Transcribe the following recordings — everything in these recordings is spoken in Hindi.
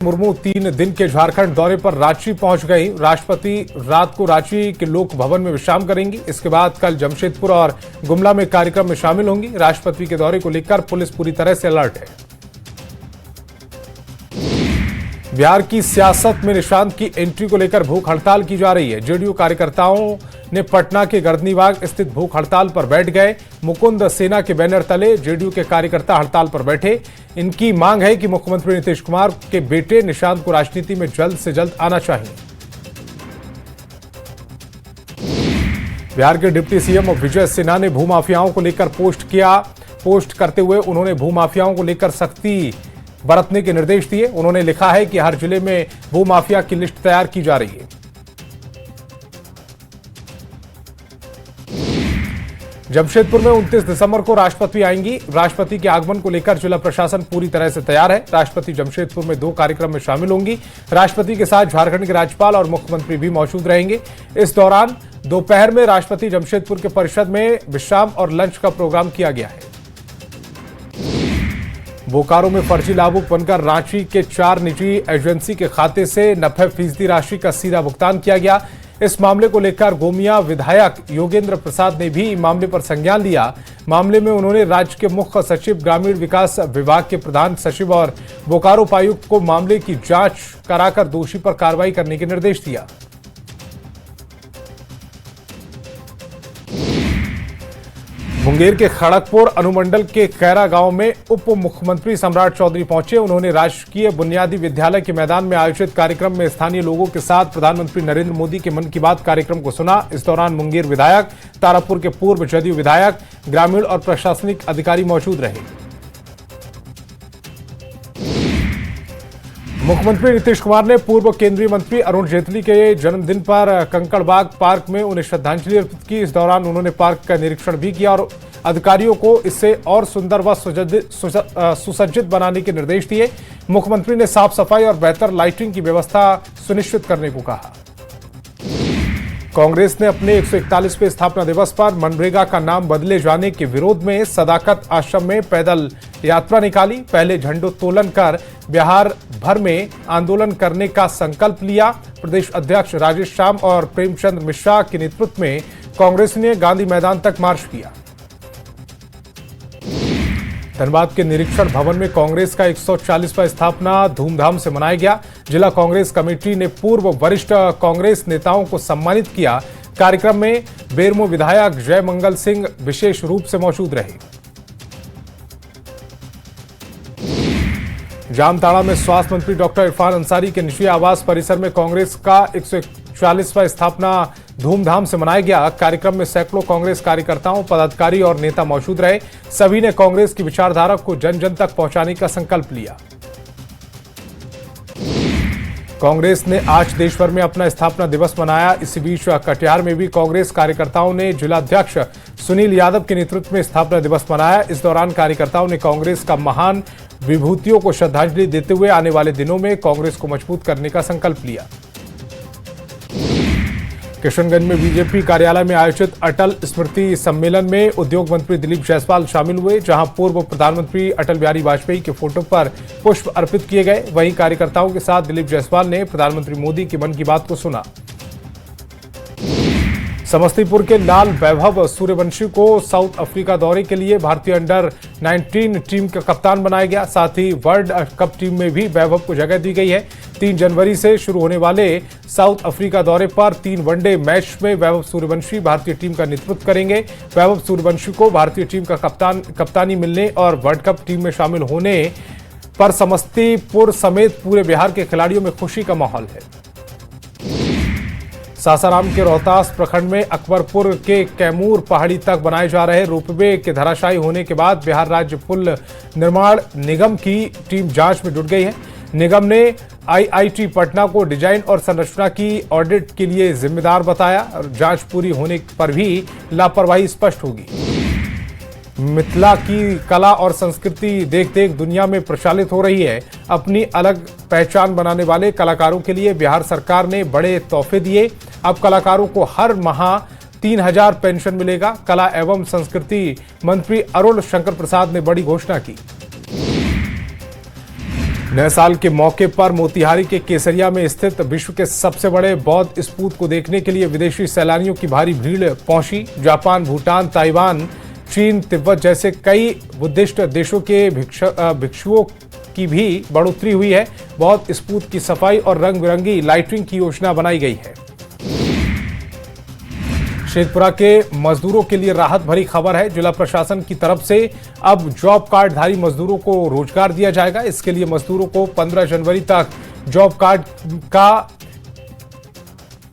मुर्मू 3 दिन के झारखंड दौरे पर रांची पहुंच गई। राष्ट्रपति रात को रांची के लोक भवन में विश्राम करेंगी। इसके बाद कल जमशेदपुर और गुमला में कार्यक्रम में शामिल होंगी। राष्ट्रपति के दौरे को लेकर पुलिस पूरी तरह से अलर्ट है। बिहार की सियासत में निशांत की एंट्री को लेकर भूख हड़ताल की जा रही है। जेडीयू कार्यकर्ताओं ने पटना के गर्दनीबाग स्थित भूख हड़ताल पर बैठ गए। मुकुंद सेना के बैनर तले जेडीयू के कार्यकर्ता हड़ताल पर बैठे। इनकी मांग है कि मुख्यमंत्री नीतीश कुमार के बेटे निशांत को राजनीति में जल्द से जल्द आना चाहिए। बिहार के डिप्टी सीएम विजय सिन्हा ने भूमाफियाओं को लेकर पोस्ट करते हुए उन्होंने भूमाफियाओं को लेकर सख्ती बरतने के निर्देश दिए। उन्होंने लिखा है कि हर जिले में भूमाफिया की लिस्ट तैयार की जा रही है। जमशेदपुर में 29 दिसंबर को राष्ट्रपति आएंगी। राष्ट्रपति के आगमन को लेकर जिला प्रशासन पूरी तरह से तैयार है। राष्ट्रपति जमशेदपुर में 2 कार्यक्रम में शामिल होंगी। राष्ट्रपति के साथ झारखंड के राज्यपाल और मुख्यमंत्री भी मौजूद रहेंगे। इस दौरान दोपहर में राष्ट्रपति जमशेदपुर के परिषद में विश्राम और लंच का प्रोग्राम किया गया है। बोकारो में फर्जी लाभुक बनकर रांची के 4 निजी एजेंसी के खाते से 90% राशि का सीधा भुगतान किया गया। इस मामले को लेकर गोमिया विधायक योगेंद्र प्रसाद ने भी मामले पर संज्ञान लिया। मामले में उन्होंने राज्य के मुख्य सचिव, ग्रामीण विकास विभाग के प्रधान सचिव और बोकारो उपायुक्त को मामले की जांच कराकर दोषी पर कार्रवाई करने के निर्देश दिया। मुंगेर के खड़गपुर अनुमंडल के खैरा गांव में उप मुख्यमंत्री सम्राट चौधरी पहुंचे। उन्होंने राजकीय बुनियादी विद्यालय के मैदान में आयोजित कार्यक्रम में स्थानीय लोगों के साथ प्रधानमंत्री नरेंद्र मोदी के मन की बात कार्यक्रम को सुना। इस दौरान मुंगेर विधायक, तारापुर के पूर्व जदयू विधायक, ग्रामीण और प्रशासनिक अधिकारी मौजूद रहे। मुख्यमंत्री नीतीश कुमार ने पूर्व केंद्रीय मंत्री अरुण जेटली के जन्मदिन पर कंकड़बाग पार्क में उन्हें श्रद्धांजलि अर्पित की। इस दौरान उन्होंने पार्क का निरीक्षण भी किया और अधिकारियों को इसे और सुंदर व सुसज्जित बनाने के निर्देश दिए। मुख्यमंत्री ने साफ सफाई और बेहतर लाइटिंग की व्यवस्था सुनिश्चित करने को कहा। कांग्रेस ने अपने 141वें स्थापना दिवस पर मनरेगा का नाम बदले जाने के विरोध में सदाकत आश्रम में पैदल यात्रा निकाली। पहले झंडोत्तोलन कर बिहार भर में आंदोलन करने का संकल्प लिया। प्रदेश अध्यक्ष राजेश श्याम और प्रेमचंद मिश्रा के नेतृत्व में कांग्रेस ने गांधी मैदान तक मार्च किया। धनबाद के निरीक्षण भवन में कांग्रेस का 140वां स्थापना धूमधाम से मनाया गया। जिला कांग्रेस कमेटी ने पूर्व वरिष्ठ कांग्रेस नेताओं को सम्मानित किया। कार्यक्रम में बेरमो विधायक जय मंगल सिंह विशेष रूप से मौजूद रहे। जामताड़ा में स्वास्थ्य मंत्री डॉक्टर इरफान अंसारी के निजी आवास परिसर में कांग्रेस का 141वां स्थापना धूमधाम से मनाया गया। कार्यक्रम में सैकड़ों कांग्रेस कार्यकर्ताओं, पदाधिकारी और नेता मौजूद रहे। सभी ने कांग्रेस की विचारधारा को जन जन तक पहुंचाने का संकल्प लिया। कांग्रेस ने आज देश भर में अपना स्थापना दिवस मनाया। इसी बीच कटिहार में भी कांग्रेस कार्यकर्ताओं ने जिलाध्यक्ष सुनील यादव के नेतृत्व में स्थापना दिवस मनाया। इस दौरान कार्यकर्ताओं ने कांग्रेस का महान विभूतियों को श्रद्धांजलि देते हुए आने वाले दिनों में कांग्रेस को मजबूत करने का संकल्प लिया। किशनगंज में बीजेपी कार्यालय में आयोजित अटल स्मृति सम्मेलन में उद्योग मंत्री दिलीप जायसवाल शामिल हुए, जहां पूर्व प्रधानमंत्री अटल बिहारी वाजपेयी के फोटो पर पुष्प अर्पित किए गए। वहीं कार्यकर्ताओं के साथ दिलीप जायसवाल ने प्रधानमंत्री मोदी के मन की बात को सुना। समस्तीपुर के लाल वैभव सूर्यवंशी को साउथ अफ्रीका दौरे के लिए भारतीय अंडर-19 टीम का कप्तान बनाया गया। साथ ही वर्ल्ड कप टीम में भी वैभव को जगह दी गई है। 3 जनवरी से शुरू होने वाले साउथ अफ्रीका दौरे पर 3 वनडे मैच में वैभव सूर्यवंशी भारतीय टीम का नेतृत्व करेंगे। वैभव सूर्यवंशी को भारतीय टीम का कप्तानी मिलने और वर्ल्ड कप टीम में शामिल होने पर समस्तीपुर समेत पूरे बिहार के खिलाड़ियों में खुशी का माहौल है। सासाराम के रोहतास प्रखंड में अकबरपुर के कैमूर पहाड़ी तक बनाए जा रहे रोपवे के धराशायी होने के बाद बिहार राज्य पुल निर्माण निगम की टीम जांच में जुट गई है। निगम ने आईआईटी पटना को डिजाइन और संरचना की ऑडिट के लिए जिम्मेदार बताया और जांच पूरी होने पर भी लापरवाही स्पष्ट होगी। मिथिला की कला और संस्कृति देख देख दुनिया में प्रचलित हो रही है। अपनी अलग पहचान बनाने वाले कलाकारों के लिए बिहार सरकार ने बड़े तोहफे दिए। अब कलाकारों को हर माह 3000 पेंशन मिलेगा। कला एवं संस्कृति मंत्री अरुण शंकर प्रसाद ने बड़ी घोषणा की। नए साल के मौके पर मोतिहारी के केसरिया में स्थित विश्व के सबसे बड़े बौद्ध स्तूप को देखने के लिए विदेशी सैलानियों की भारी भीड़ पहुंची। जापान, भूटान, ताइवान, चीन, तिब्बत जैसे कई बुद्धिस्ट देशों के भिक्षुओं की भी बढ़ोतरी हुई है। बौद्ध स्तूप की सफाई और रंग बिरंगी लाइटिंग की योजना बनाई गई है। शेखपुरा के मजदूरों के लिए राहत भरी खबर है। जिला प्रशासन की तरफ से अब जॉब कार्डधारी मजदूरों को रोजगार दिया जाएगा। इसके लिए मजदूरों को 15 जनवरी तक जॉब कार्ड का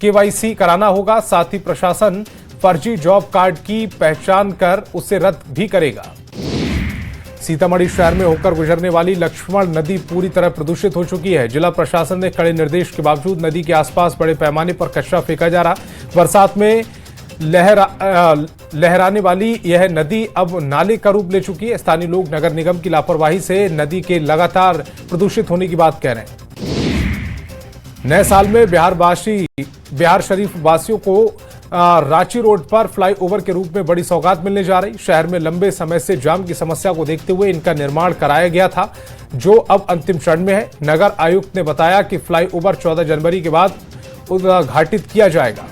केवाईसी कराना होगा। साथ ही प्रशासन फर्जी जॉब कार्ड की पहचान कर उसे रद्द भी करेगा। सीतामढ़ी शहर में होकर गुजरने वाली लक्ष्मण नदी पूरी तरह प्रदूषित हो चुकी है। जिला प्रशासन ने कड़े निर्देश के बावजूद नदी के आसपास बड़े पैमाने पर कचरा फेंका जा रहा। बरसात में लहराने वाली यह नदी अब नाले का रूप ले चुकी है। स्थानीय लोग नगर निगम की लापरवाही से नदी के लगातार प्रदूषित होने की बात कह रहे हैं। नए साल में बिहार शरीफ वासियों को रांची रोड पर फ्लाईओवर के रूप में बड़ी सौगात मिलने जा रही। शहर में लंबे समय से जाम की समस्या को देखते हुए इनका निर्माण कराया गया था, जो अब अंतिम चरण में है। नगर आयुक्त ने बताया कि फ्लाईओवर 14 जनवरी के बाद उद्घाटित किया जाएगा।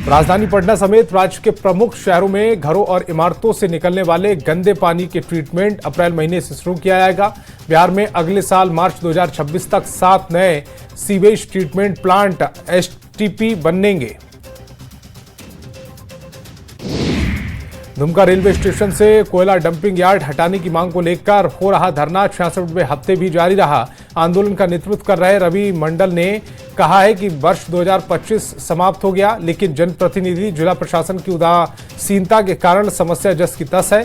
राजधानी पटना समेत राज्य के प्रमुख शहरों में घरों और इमारतों से निकलने वाले गंदे पानी के ट्रीटमेंट अप्रैल महीने से शुरू किया जाएगा। बिहार में अगले साल मार्च 2026 तक 7 नए सीवेज ट्रीटमेंट प्लांट एसटीपी बनेंगे। दुमका रेलवे स्टेशन से कोयला डंपिंग यार्ड हटाने की मांग को लेकर हो रहा धरना 66वें हफ्ते भी जारी रहा। आंदोलन का नेतृत्व कर रहे रवि मंडल ने कहा है कि वर्ष 2025 समाप्त हो गया, लेकिन जनप्रतिनिधि जिला प्रशासन की उदासीनता के कारण समस्या जस की तस है।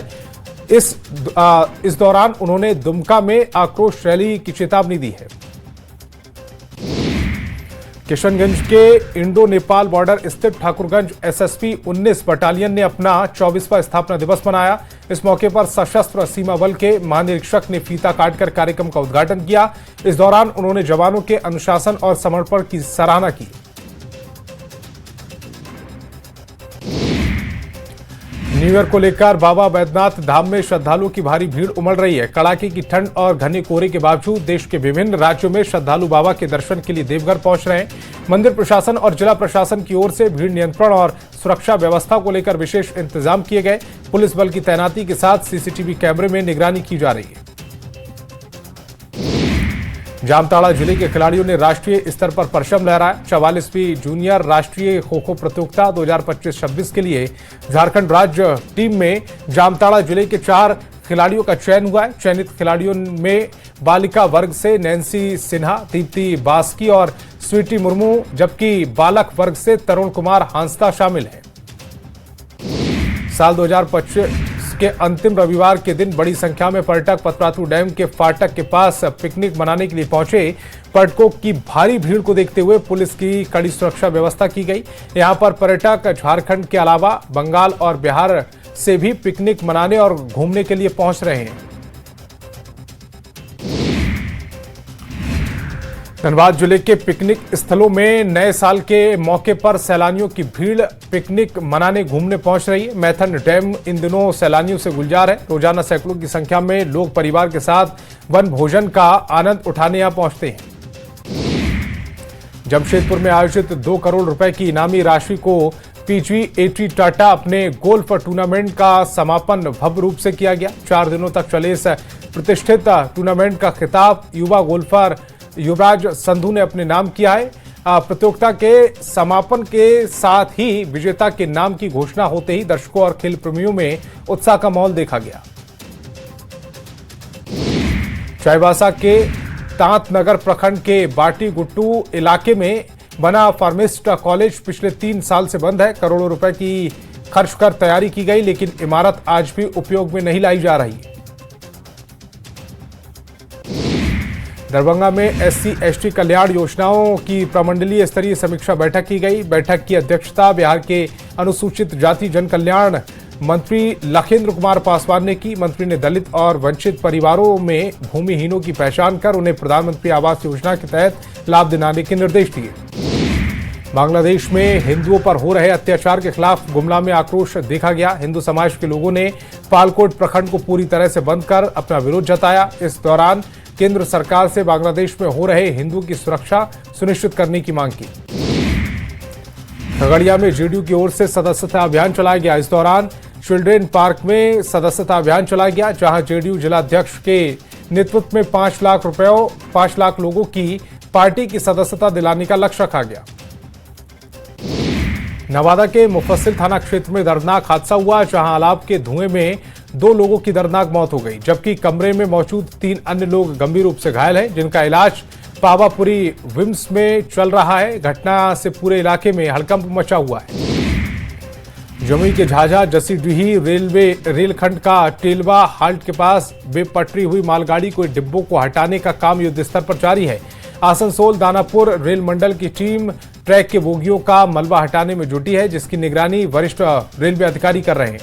इस दौरान उन्होंने दुमका में आक्रोश रैली की चेतावनी दी है। किशनगंज के इंडो नेपाल बॉर्डर स्थित ठाकुरगंज एसएसपी 19 बटालियन ने अपना 24वां स्थापना दिवस मनाया। इस मौके पर सशस्त्र सीमा बल के महानिरीक्षक ने फीता काटकर कार्यक्रम का उद्घाटन किया। इस दौरान उन्होंने जवानों के अनुशासन और समर्पण की सराहना की। न्यू ईयर को लेकर बाबा बैद्यनाथ धाम में श्रद्धालुओं की भारी भीड़ उमड़ रही है। कड़ाके की ठंड और घने कोहरे के बावजूद देश के विभिन्न राज्यों में श्रद्धालु बाबा के दर्शन के लिए देवघर पहुंच रहे हैं। मंदिर प्रशासन और जिला प्रशासन की ओर से भीड़ नियंत्रण और सुरक्षा व्यवस्था को लेकर विशेष इंतजाम किए गए। पुलिस बल की तैनाती के साथ सीसीटीवी कैमरे में निगरानी की जा रही है। जामताड़ा जिले के खिलाड़ियों ने राष्ट्रीय स्तर पर परचम लहराया। 44वीं जूनियर राष्ट्रीय खो खो प्रतियोगिता 2025-26 के लिए झारखंड राज्य टीम में जामताड़ा जिले के 4 खिलाड़ियों का चयन हुआ है। चयनित खिलाड़ियों में बालिका वर्ग से नैन्सी सिन्हा, दीप्ति बास्की और स्वीटी मुर्मू, जबकि बालक वर्ग से तरुण कुमार हांसदा शामिल हैं। साल 2025 के अंतिम रविवार के दिन बड़ी संख्या में पर्यटक पतरातू डैम के फाटक के पास पिकनिक मनाने के लिए पहुंचे। पर्यटकों की भारी भीड़ को देखते हुए पुलिस की कड़ी सुरक्षा व्यवस्था की गई। यहां पर पर्यटक झारखंड के अलावा बंगाल और बिहार से भी पिकनिक मनाने और घूमने के लिए पहुंच रहे हैं। धनबाद जिले के पिकनिक स्थलों में नए साल के मौके पर सैलानियों की भीड़ पिकनिक मनाने घूमने पहुंच रही है। मैथन डैम इन दिनों सैलानियों से गुलजार है। रोजाना सैकड़ों की संख्या में लोग परिवार के साथ वन भोजन का आनंद उठाने यहां पहुंचते हैं। जमशेदपुर में आयोजित 2 करोड़ रुपए की इनामी राशि को PGA टाटा अपने गोल्फ टूर्नामेंट का समापन भव्य रूप से किया गया। 4 दिनों तक चले इस प्रतिष्ठित टूर्नामेंट का खिताब युवा गोल्फर युवराज संधू ने अपने नाम किया है। प्रतियोगिता के समापन के साथ ही विजेता के नाम की घोषणा होते ही दर्शकों और खेल प्रेमियों में उत्साह का माहौल देखा गया। चाईबासा के तांत नगर प्रखंड के बाटी गुट्टू इलाके में बना फार्मिस्ट कॉलेज पिछले 3 साल से बंद है। करोड़ों रुपए की खर्च कर तैयारी की गई, लेकिन इमारत आज भी उपयोग में नहीं लाई जा रही है। दरभंगा में SC/ST कल्याण योजनाओं की प्रमंडलीय स्तरीय समीक्षा बैठक की गई। बैठक की अध्यक्षता बिहार के अनुसूचित जाति जनकल्याण मंत्री लखेंद्र कुमार पासवान ने की। मंत्री ने दलित और वंचित परिवारों में भूमिहीनों की पहचान कर उन्हें प्रधानमंत्री आवास योजना के तहत लाभ दिलाने के निर्देश दिए। बांग्लादेश में हिंदुओं पर हो रहे अत्याचार के खिलाफ गुमला में आक्रोश देखा गया। हिंदू समाज के लोगों ने पालकोट प्रखंड को पूरी तरह से बंद कर अपना विरोध जताया। इस दौरान केंद्र सरकार से बांग्लादेश में हो रहे हिंदुओं की सुरक्षा सुनिश्चित करने की मांग की। खगड़िया में जेडीयू की ओर से सदस्यता अभियान चलाया गया। इस दौरान चिल्ड्रेन पार्क में सदस्यता अभियान चलाया गया, जहां जेडीयू जिलाध्यक्ष के नेतृत्व में 5 लाख लोगों की पार्टी की सदस्यता दिलाने का लक्ष्य रखा गया। नवादा के मुफस्सिल थाना क्षेत्र में दर्दनाक हादसा हुआ, जहां अलाव के धुएं में 2 लोगों की दर्दनाक मौत हो गई, जबकि कमरे में मौजूद 3 अन्य लोग गंभीर रूप से घायल हैं, जिनका इलाज पावापुरी विम्स में चल रहा है। घटना से पूरे इलाके में हड़कंप मचा हुआ है। जमुई के झाझा जसीडीही रेलखंड का टेलवा हाल्ट के पास बेपटरी हुई मालगाड़ी के डिब्बों को हटाने का काम युद्ध स्तर पर जारी है। आसनसोल दानापुर रेल मंडल की टीम ट्रैक के बोगियों का मलबा हटाने में जुटी है, जिसकी निगरानी वरिष्ठ रेलवे अधिकारी कर रहे हैं।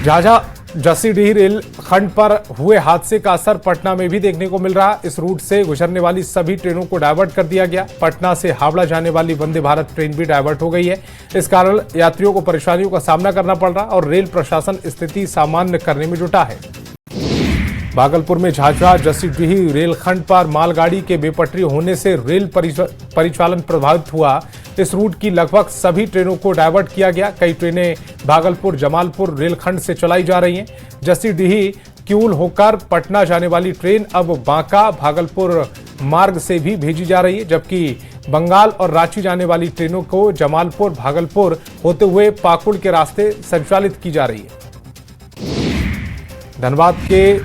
झाझा जसीडीही रेलखंड पर हुए हादसे का असर पटना में भी देखने को मिल रहा। इस रूट से गुजरने वाली सभी ट्रेनों को डायवर्ट कर दिया गया। पटना से हावड़ा जाने वाली वंदे भारत ट्रेन भी डायवर्ट हो गई है। इस कारण यात्रियों को परेशानियों का सामना करना पड़ रहा और रेल प्रशासन स्थिति सामान्य करने में जुटा है। भागलपुर में झाझा जसीडीही रेलखंड पर मालगाड़ी के बेपटरी होने से रेल परिचालन प्रभावित हुआ। इस रूट की लगभग सभी ट्रेनों को डायवर्ट किया गया। कई ट्रेनें भागलपुर जमालपुर रेलखंड से चलाई जा रही हैं। जसीडीही किऊल होकर पटना जाने वाली ट्रेन अब बांका भागलपुर मार्ग से भी भेजी जा रही है, जबकि बंगाल और रांची जाने वाली ट्रेनों को जमालपुर भागलपुर होते हुए पाकुड़ के रास्ते संचालित की जा रही है। धनबाद के